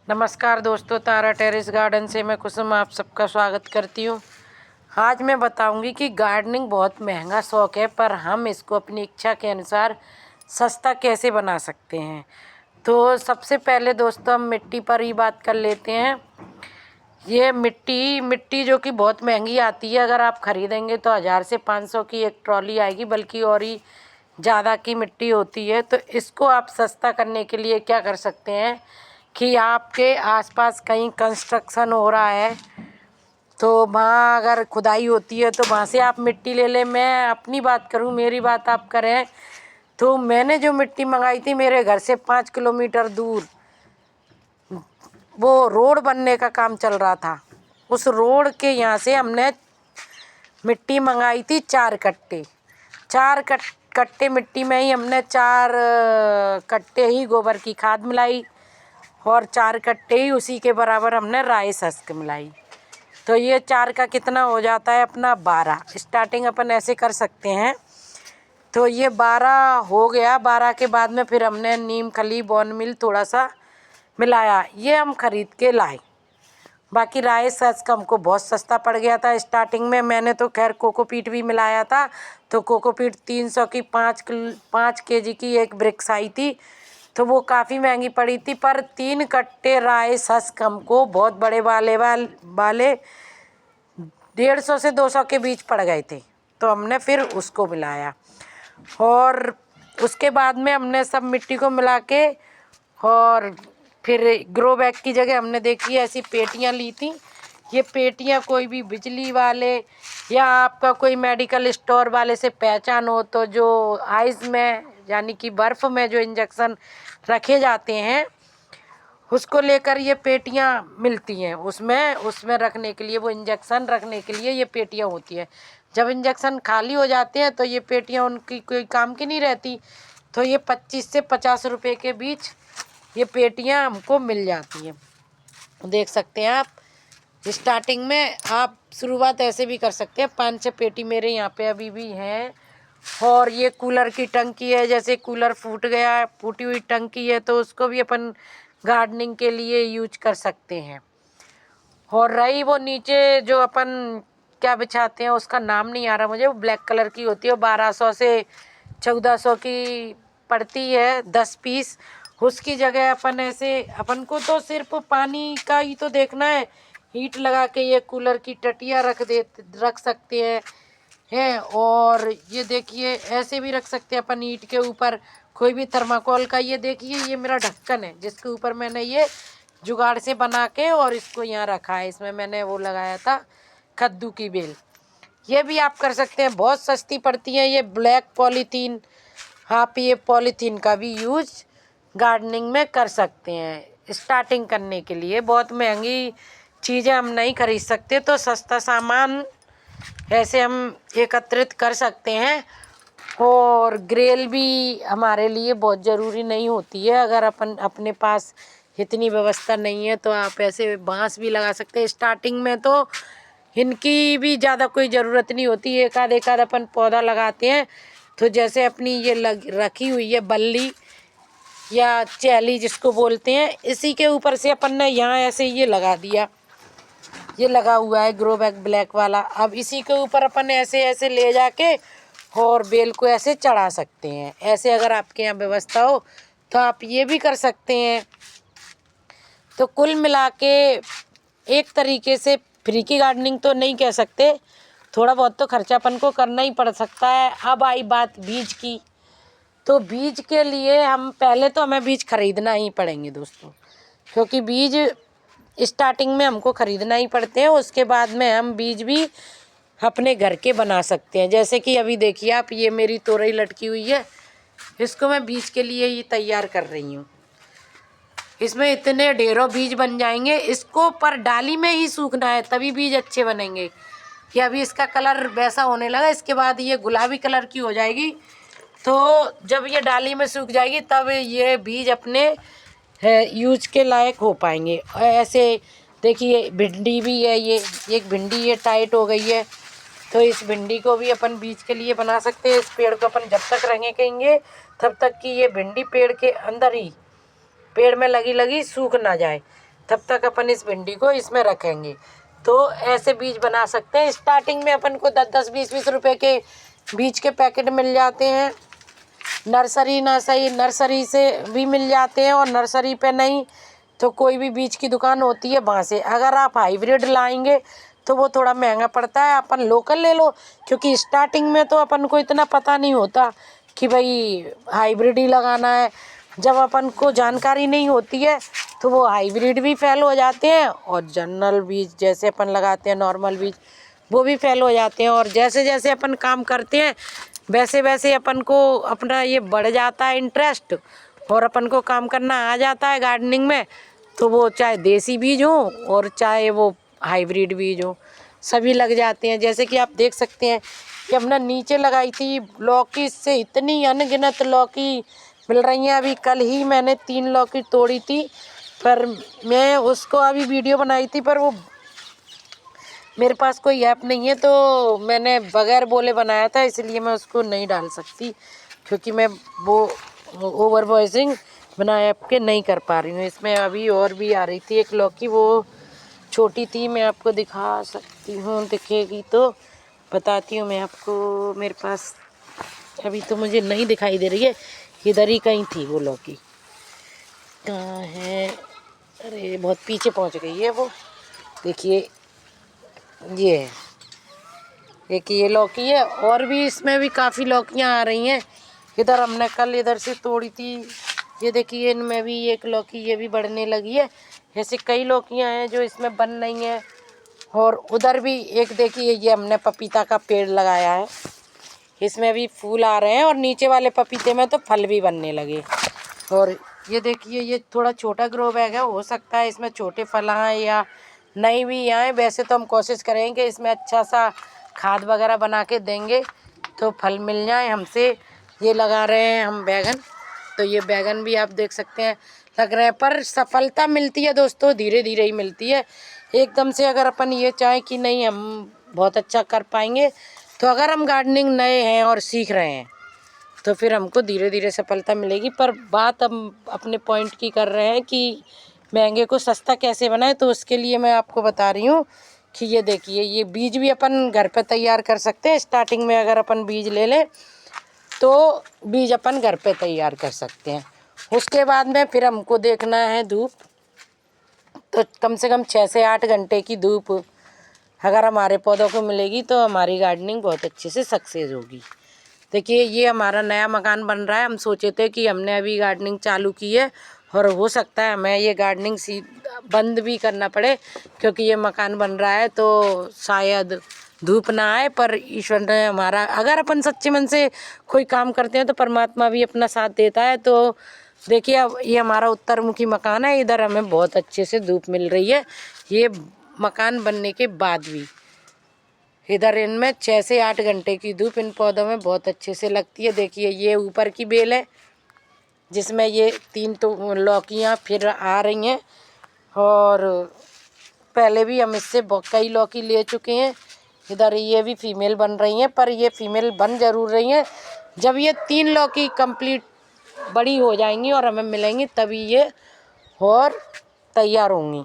नमस्कार दोस्तों, तारा terrace garden से मैं कुसुम आप सबका स्वागत करती हूँ। आज मैं बताऊंगी कि गार्डनिंग बहुत महंगा शौक़ है, पर हम इसको अपनी इच्छा के अनुसार सस्ता कैसे बना सकते हैं। तो सबसे पहले दोस्तों हम मिट्टी पर ही बात कर लेते हैं। ये मिट्टी जो कि बहुत महंगी आती है, अगर आप ख़रीदेंगे तो 1000 से 500 की एक ट्रॉली आएगी, बल्कि और ही ज़्यादा की मिट्टी होती है। तो इसको आप सस्ता करने के लिए क्या कर सकते हैं कि आपके आसपास कहीं कंस्ट्रक्शन हो रहा है तो वहाँ अगर खुदाई होती है तो वहाँ से आप मिट्टी ले लें। मैं अपनी बात करूँ, मेरी बात आप करें, तो मैंने जो मिट्टी मंगाई थी मेरे घर से 5 किलोमीटर दूर वो रोड बनने का काम चल रहा था। उस रोड के यहाँ से हमने मिट्टी मंगाई थी 4 कट्टे। 4 कट्टे मिट्टी में ही हमने 4 कट्टे ही गोबर की खाद मिलाई और 4 कट्टे ही उसी के बराबर हमने राई सस्क मिलाई। तो ये 4 का कितना हो जाता है अपना 12। स्टार्टिंग अपन ऐसे कर सकते हैं। तो ये 12 हो गया। 12 के बाद में फिर हमने नीम खली बोन मिल थोड़ा सा मिलाया, ये हम खरीद के लाए। बाकी राई सस्क हमको बहुत सस्ता पड़ गया था स्टार्टिंग में। मैंने तो खैर कोकोपीट भी मिलाया था, तो कोकोपीट 300 की 5 केजी की एक ब्रिक्स आई थी, तो वो काफ़ी महंगी पड़ी थी। पर 3 कट्टे राई सस्क हमको बहुत बड़े वाले 150 से 200 के बीच पड़ गए थे, तो हमने फिर उसको मिलाया। और उसके बाद में हमने सब मिट्टी को मिला के और फिर ग्रो बैग की जगह हमने देखी ऐसी पेटियां ली थी। ये पेटियां कोई भी बिजली वाले या आपका कोई मेडिकल स्टोर वाले से पहचान हो तो जो आइस में यानी कि बर्फ़ में जो इंजेक्शन रखे जाते हैं उसको लेकर ये पेटियां मिलती हैं। उसमें रखने के लिए, वो इंजेक्शन रखने के लिए ये पेटियां होती है। जब इंजेक्शन खाली हो जाते हैं तो ये पेटियां उनकी कोई काम की नहीं रहती, तो ये 25 से 50 रुपए के बीच ये पेटियां हमको मिल जाती हैं। देख सकते हैं आप। स्टार्टिंग में आप शुरुआत ऐसे भी कर सकते हैं। 5-6 पेटी मेरे यहाँ पे अभी भी हैं। और ये कूलर की टंकी है, जैसे कूलर फूट गया, फूटी हुई टंकी है, तो उसको भी अपन गार्डनिंग के लिए यूज कर सकते हैं। और रही वो नीचे जो अपन क्या बिछाते हैं, उसका नाम नहीं आ रहा मुझे, वो ब्लैक कलर की होती है, 1200 से 1400 की पड़ती है 10 पीस। उसकी जगह अपन ऐसे, अपन को तो सिर्फ पानी का ही तो देखना है। हीट लगा के ये कूलर की टटिया रख सकते हैं। और ये देखिए ऐसे भी रख सकते हैं अपन ईंट के ऊपर कोई भी थर्माकोल का। ये देखिए ये मेरा ढक्कन है जिसके ऊपर मैंने ये जुगाड़ से बना के और इसको यहाँ रखा है। इसमें मैंने वो लगाया था कद्दू की बेल। ये भी आप कर सकते हैं, बहुत सस्ती पड़ती है ये ब्लैक पॉलीथीन। आप ये पॉलीथीन का भी यूज गार्डनिंग में कर सकते हैं। स्टार्टिंग करने के लिए बहुत महंगी चीज़ें हम नहीं खरीद सकते, तो सस्ता सामान ऐसे हम एकत्रित कर सकते हैं। और ग्रेल भी हमारे लिए बहुत ज़रूरी नहीं होती है। अगर अपन अपने पास इतनी व्यवस्था नहीं है तो आप ऐसे बांस भी लगा सकते हैं। स्टार्टिंग में तो इनकी भी ज़्यादा कोई ज़रूरत नहीं होती। एक आध अपन पौधा लगाते हैं तो जैसे अपनी ये रखी हुई है बल्ली या चैली जिसको बोलते हैं, इसी के ऊपर से अपन ने यहाँ ऐसे ये लगा दिया। ये लगा हुआ है ग्रो बैग ब्लैक वाला। अब इसी के ऊपर अपन ऐसे ऐसे ले जाके और बेल को ऐसे चढ़ा सकते हैं। ऐसे अगर आपके यहाँ व्यवस्था हो तो आप ये भी कर सकते हैं। तो कुल मिला के एक तरीके से फ्री की गार्डनिंग तो नहीं कह सकते, थोड़ा बहुत तो खर्चा अपन को करना ही पड़ सकता है। अब आई बात बीज की, तो बीज के लिए हम पहले तो हमें बीज खरीदना ही पड़ेंगे दोस्तों, क्योंकि बीज स्टार्टिंग में हमको खरीदना ही पड़ते हैं। उसके बाद में हम बीज भी अपने घर के बना सकते हैं। जैसे कि अभी देखिए आप, ये मेरी तोरई लटकी हुई है, इसको मैं बीज के लिए ही तैयार कर रही हूँ। इसमें इतने ढेरों बीज बन जाएंगे। इसको पर डाली में ही सूखना है तभी बीज अच्छे बनेंगे। कि अभी इसका कलर वैसा होने लगा, इसके बाद ये गुलाबी कलर की हो जाएगी, तो जब ये डाली में सूख जाएगी तब ये बीज अपने यूज के लायक हो पाएंगे। ऐसे देखिए भिंडी भी है, ये एक भिंडी ये टाइट हो गई है, तो इस भिंडी को भी अपन बीज के लिए बना सकते हैं। इस पेड़ को अपन जब तक रखेंगे तब तक कि ये भिंडी पेड़ के अंदर ही, पेड़ में लगी सूख ना जाए। तब तक अपन इस भिंडी को इसमें रखेंगे। तो ऐसे बीज बना सकते हैं। स्टार्टिंग में अपन को 10-10, 20-20 रुपए के बीज के पैकेट मिल जाते हैं। नर्सरी से भी मिल जाते हैं, और नर्सरी पे नहीं तो कोई भी बीज की दुकान होती है वहाँ से। अगर आप हाइब्रिड लाएंगे तो वो थोड़ा महंगा पड़ता है, अपन लोकल ले लो, क्योंकि स्टार्टिंग में तो अपन को इतना पता नहीं होता कि भाई हाइब्रिड ही लगाना है। जब अपन को जानकारी नहीं होती है तो वो हाइब्रिड भी फेल हो जाते हैं, और जनरल बीज जैसे अपन लगाते हैं नॉर्मल बीज वो भी फेल हो जाते हैं। और जैसे जैसे अपन काम करते हैं वैसे वैसे अपन को अपना ये बढ़ जाता है इंटरेस्ट, और अपन को काम करना आ जाता है गार्डनिंग में। तो वो चाहे देसी बीज हो और चाहे वो हाइब्रिड बीज हो, सभी लग जाते हैं। जैसे कि आप देख सकते हैं कि हमने नीचे लगाई थी लौकी, से इतनी अनगिनत लौकी मिल रही हैं। अभी कल ही मैंने 3 लौकी तोड़ी थी, पर मैं उसको अभी वीडियो बनाई थी, पर वो मेरे पास कोई ऐप नहीं है तो मैंने बगैर बोले बनाया था, इसलिए मैं उसको नहीं डाल सकती, क्योंकि मैं वो ओवर वॉइसिंग बिना ऐप के नहीं कर पा रही हूँ। इसमें अभी और भी आ रही थी एक लौकी, वो छोटी थी, मैं आपको दिखा सकती हूँ, दिखेगी तो बताती हूँ मैं आपको। मेरे पास अभी तो मुझे नहीं दिखाई दे रही है, इधर ही कहीं थी वो लौकी। कहाँ है? अरे बहुत पीछे पहुँच गई है वो। देखिए ये है, एक ये लौकी है, और भी इसमें भी काफ़ी लौकियाँ आ रही हैं। इधर हमने कल इधर से तोड़ी थी, ये देखिए इनमें भी एक लौकी ये भी बढ़ने लगी है। ऐसे कई लौकियाँ हैं जो इसमें बन रही हैं। और उधर भी एक देखिए, ये हमने पपीता का पेड़ लगाया है, इसमें भी फूल आ रहे हैं, और नीचे वाले पपीते में तो फल भी बनने लगे। और ये देखिए ये थोड़ा छोटा ग्रो बैग है, हो सकता है इसमें छोटे फल आए या नहीं भी आए। वैसे तो हम कोशिश करेंगे इसमें अच्छा सा खाद वगैरह बना के देंगे तो फल मिल जाए हमसे। ये लगा रहे हैं हम बैगन, तो ये बैगन भी आप देख सकते हैं लग रहे हैं, पर सफलता मिलती है दोस्तों, धीरे धीरे ही मिलती है। एकदम से अगर अपन ये चाहें कि नहीं हम बहुत अच्छा कर पाएंगे, तो अगर हम गार्डनिंग नए हैं और सीख रहे हैं तो फिर हमको धीरे धीरे सफलता मिलेगी। पर बात हम अपने पॉइंट की कर रहे हैं कि महंगे को सस्ता कैसे बनाएं, तो उसके लिए मैं आपको बता रही हूँ कि ये देखिए ये बीज भी अपन घर पे तैयार कर सकते हैं। स्टार्टिंग में अगर अपन बीज ले लें तो बीज अपन घर पे तैयार कर सकते हैं। उसके बाद में फिर हमको देखना है धूप, तो कम से कम 6 से 8 घंटे की धूप अगर हमारे पौधों को मिलेगी तो हमारी गार्डनिंग बहुत अच्छे से सक्सेस होगी। देखिए ये हमारा नया मकान बन रहा है। हम सोचे थे कि हमने अभी गार्डनिंग चालू की है, और हो सकता है हमें ये गार्डनिंग बंद भी करना पड़े, क्योंकि ये मकान बन रहा है तो शायद धूप ना आए। पर ईश्वर ने हमारा, अगर अपन सच्चे मन से कोई काम करते हैं तो परमात्मा भी अपना साथ देता है। तो देखिए अब ये हमारा उत्तरमुखी मकान है, इधर हमें बहुत अच्छे से धूप मिल रही है। ये मकान बनने के बाद भी इधर इनमें 6 से 8 घंटे की धूप इन पौधों में बहुत अच्छे से लगती है। देखिए ये ऊपर की बेल है जिसमें ये 3 तो लौकियाँ फिर आ रही हैं, और पहले भी हम इससे कई लौकी ले चुके हैं। इधर ये भी फीमेल बन रही हैं, पर ये फीमेल बन जरूर रही हैं। जब ये 3 लौकी कंप्लीट बड़ी हो जाएंगी और हमें मिलेंगी तभी ये और तैयार होंगी।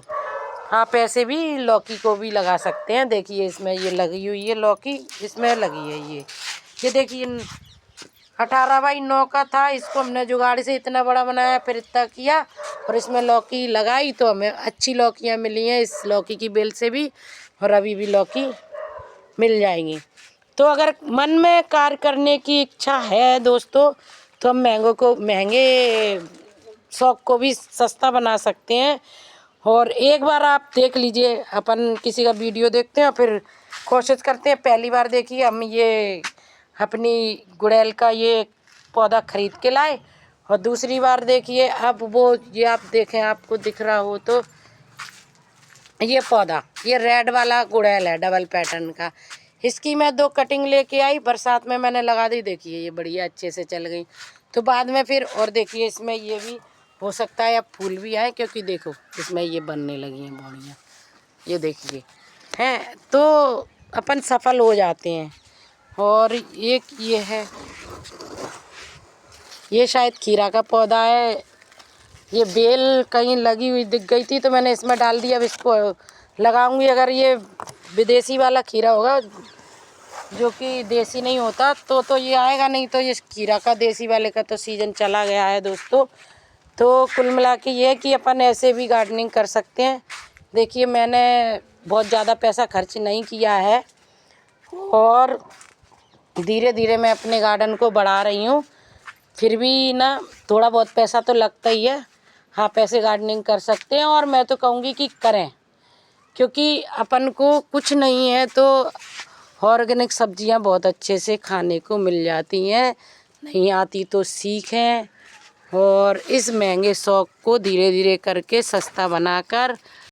आप ऐसे भी लौकी को भी लगा सकते हैं। देखिए इसमें ये लगी हुई है लौकी, इसमें लगी है ये देखिए 18x9 का था। इसको हमने जुगाड़ से इतना बड़ा बनाया, फिर इतना किया और इसमें लौकी लगाई तो हमें अच्छी लौकियाँ मिली हैं इस लौकी की बेल से भी, और अभी भी लौकी मिल जाएंगी। तो अगर मन में कार्य करने की इच्छा है दोस्तों, तो हम महंगे शौक को भी सस्ता बना सकते हैं। और एक बार आप देख लीजिए, अपन किसी का वीडियो देखते हैं फिर कोशिश करते हैं। पहली बार देखिए हम ये अपनी गुड़ैल का ये पौधा खरीद के लाए, और दूसरी बार देखिए अब वो ये आप देखें, आपको दिख रहा हो तो ये पौधा, ये रेड वाला गुड़ैल है डबल पैटर्न का। इसकी मैं 2 कटिंग लेके आई, बरसात में मैंने लगा दी। देखिए ये बढ़िया अच्छे से चल गई। तो बाद में फिर और देखिए इसमें ये भी हो सकता है अब फूल भी आए, क्योंकि देखो इसमें ये बनने लगी हैं बॉडियाँ, ये देखिए हैं, तो अपन सफल हो जाते हैं। और एक ये है, ये शायद खीरा का पौधा है, ये बेल कहीं लगी हुई दिख गई थी तो मैंने इसमें डाल दिया। अब इसको लगाऊंगी। अगर ये विदेशी वाला खीरा होगा जो कि देसी नहीं होता तो ये आएगा, नहीं तो ये खीरा का देसी वाले का तो सीज़न चला गया है दोस्तों। तो कुल मिला के ये है कि अपन ऐसे भी गार्डनिंग कर सकते हैं। देखिए मैंने बहुत ज़्यादा पैसा खर्च नहीं किया है और धीरे धीरे मैं अपने गार्डन को बढ़ा रही हूँ। फिर भी ना थोड़ा बहुत पैसा तो लगता ही है। हाँ, पैसे गार्डनिंग कर सकते हैं और मैं तो कहूँगी कि करें, क्योंकि अपन को कुछ नहीं है तो ऑर्गेनिक सब्जियां बहुत अच्छे से खाने को मिल जाती हैं। नहीं आती तो सीखें और इस महंगे शौक़ को धीरे धीरे करके सस्ता बनाकर